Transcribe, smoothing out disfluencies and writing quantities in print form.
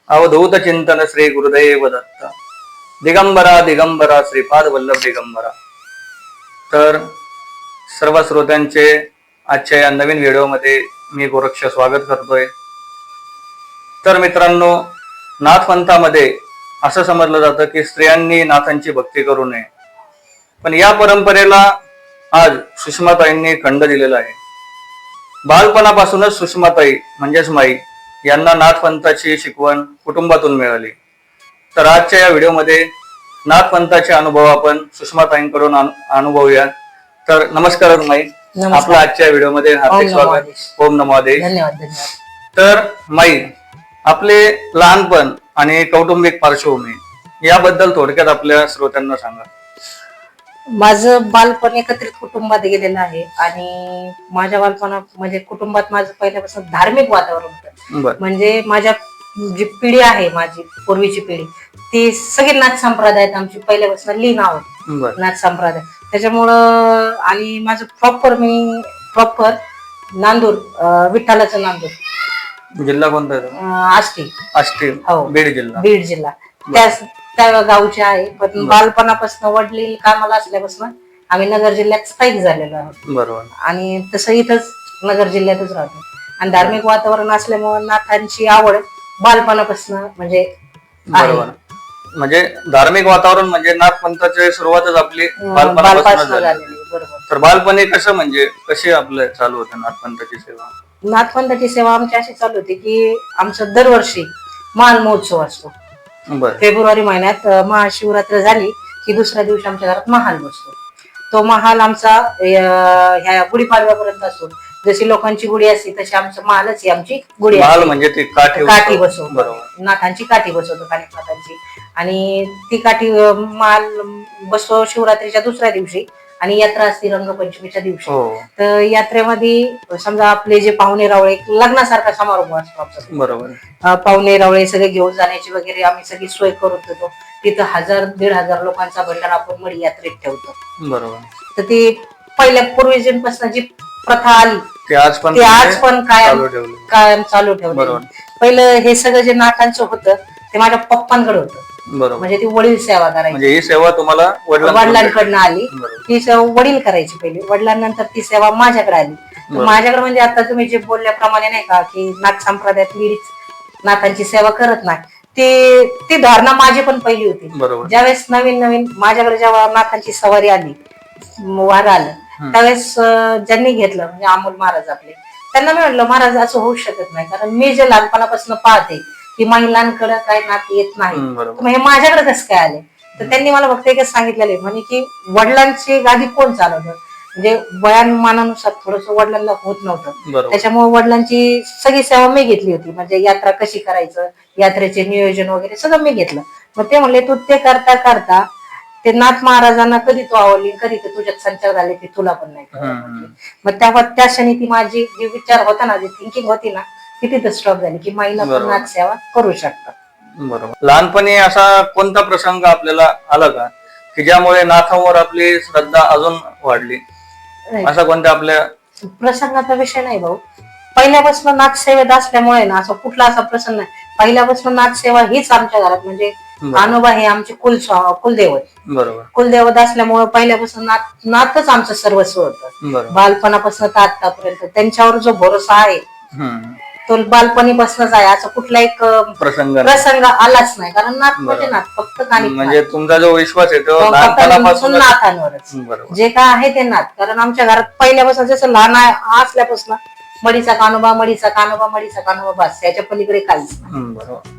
अवधूत चिंतन श्री गुरुदेव दत्त. दिगंबरा दिगंबरा श्रीपाद वल्लभ दिगंबरा. तर सर्व श्रोत्यांचे आजच्या या नवीन व्हिडिओमध्ये मी गोरक्ष स्वागत करतोय. तर मित्रांनो, नाथपंथामध्ये असं समजलं जातं की स्त्रियांनी नाथांची भक्ती करू नये, पण या परंपरेला आज सुषमाताईंनी खंड दिलेला आहे. बालपणापासूनच सुषमाताई म्हणजेच माई यांना नाथपंथाची शिकवण कुटुंबातून मिळाली. तर आजच्या या व्हिडिओमध्ये नाथपंथाचे अनुभव आपण सुषमाताईंकडून अनुभवूया. तर नमस्कार माई, आपलं आजच्या व्हिडिओमध्ये हार्दिक स्वागत. ओम नमो आदेश. धन्यवाद. तर माई, आपले लहानपण आणि कौटुंबिक पार्श्वभूमी याबद्दल थोडक्यात आपल्या श्रोत्यांना सांगा. माझं बालपण एकत्रित कुटुंबात गेलेलं आहे आणि माझ्या बालपणात म्हणजे कुटुंबात माझं पहिल्यापासून धार्मिक वातावरण होतं. म्हणजे माझ्या जी पिढी आहे, माझी पूर्वीची पिढी, ती सगळी नाथ संप्रदायात आमची पहिल्यापासून लीन आहोत, नाथ संप्रदाय. त्याच्यामुळं आणि माझं प्रॉपर नांदूर, विठ्ठलाचं नांदूर. जिल्हा कोणता आहे? आष्टी. आष्टी, हो, बीड जिल्हा. त्या गावचे आहे. पण बालपणापासून वडील कामाला असल्यापासून आम्ही नगर जिल्ह्यात स्थायिक झालेलो आहोत. बरोबर. आणि तसं इथंच नगर जिल्ह्यातच राहतो. आणि धार्मिक वातावरण असल्यामुळे नाथांची आवड बालपणापासून म्हणजे बरोबर. म्हणजे धार्मिक वातावरण म्हणजे नाथपंथाची सुरुवातच आपली बालपणापासून झाली. बरोबर. तर बालपणी कसं म्हणजे कशी आपलं चालू होतं नाथपंथाची सेवा? नाथपंथाची सेवा आमची अशी चालू होती की आमचं दरवर्षी महान महोत्सव असतो. फेब्रुवारी महिन्यात महाशिवरात्र झाली की दुसऱ्या दिवशी आमच्या घरात महाल बसतो. तो महाल आमचा ह्या गुढीपाडव्यापर्यंत असतो. जशी लोकांची गुढी असते तशी आमचं महालच ही आमची गुढी असते. म्हणजे ती काठी बसवतो, नाथांची काठी बसवतो, नाथांची. आणि ती काठी महाल बसतो शिवरात्रीच्या दुसऱ्या दिवशी. आणि यात्रा असते रंगपंचमीच्या दिवशी. तर यात्रेमध्ये समजा आपले जे पाहुणे रावळे, लग्नासारखा समारंभ असतो आमचा. बरोबर. पाहुणे रावळे सगळे घेऊन जाण्याची वगैरे आम्ही सगळी सोय करून देतो. तिथं 1000-1500 लोकांचा भंडारा आपण मडी यात्रेत ठेवतो. बरोबर. तर ती पहिल्या पूर्वजांपासून जी प्रथा आली ते आज पण कायम चालू ठेवली. पहिलं हे सगळं जे नाथांचं होतं ते माझ्या पप्पांकडे होतं. म्हणजे ती वडील सेवा करायची. म्हणजे ही सेवा तुम्हाला वडिलांकडनं आली. ती सेवा वडील करायची पहिली. वडिलांनंतर ती सेवा माझ्याकडे आली. माझ्याकडे म्हणजे आता तुम्ही जे बोलल्याप्रमाणे नाही का की नाथ संप्रदायात लेडीज नाथांची सेवा करत नाही, ती धारणा माझी पण पहिली होती. ज्यावेळेस नवीन माझ्याकडे जेव्हा नाथांची सवारी आली, वार आलं, त्यावेळेस ज्यांनी घेतलं म्हणजे अमोल महाराज आपले, त्यांना मी म्हटलं महाराज असं होऊ शकत नाही, कारण मी जे लहानपणापासून पाहते की महिलांकडे काय नात येत नाही, हे माझ्याकडे कसं काय आले. तर त्यांनी मला फक्त एकच सांगितलेले म्हणे की वडिलांची गादी कोण चालवतं, म्हणजे वयानुमानानुसार थोडस वडिलांना होत नव्हतं. त्याच्यामुळे वडिलांची सगळी सेवा मी घेतली होती. म्हणजे यात्रा कशी करायचं, यात्रेचे नियोजन वगैरे सगळं मी घेतलं. मग ते म्हणले तू ते करता करता ते नाथ महाराजांना कधी तू आवडली, कधी ते तुझ्यात संचार झाले ते तुला पण नाही कळलं. मग त्या क्षणी ती माझी जी विचार होता ना, जी थिंकिंग होती ना, ती तिथं स्टॉप झाली की महिला पण नाथ सेवा करू शकतात. बरोबर. लहानपणी असा कोणता प्रसंग आपल्याला आला का की ज्यामुळे नाथांवर आपली श्रद्धा अजून वाढली? असा कोणत्या आपल्या प्रसंगाचा विषय नाही भाऊ. पहिल्यापासून नाथ सेवेत असल्यामुळे ना असं कुठला असा प्रसंग नाही. पहिल्यापासून नाथ सेवा हीच आमच्या घरात म्हणजे कान्होबा हे आमचे कुलदैवत. बरोबर. कुलदैवत असल्यामुळे पहिल्यापासून नाथच आमचं सर्वस्व होतं. बालपणापासून तर आतापर्यंत त्यांच्यावर जो भरोसा आहे तो बालपणीपासूनच आहे. असं कुठला एक प्रसंग आलाच नाही, कारण नाथ म्हणजे नाथ फक्त म्हणजे तुमचा जो विश्वास आहे तो नाथांवरच. जे काय आहे ते नाथ. कारण आमच्या घरात पहिल्यापासून जसं लहान असल्यापासून मडीचा कानोबा, मडीचा कानोबा, मडीचा कानोबा, बस याच्या पलीकडे काहीच नाही.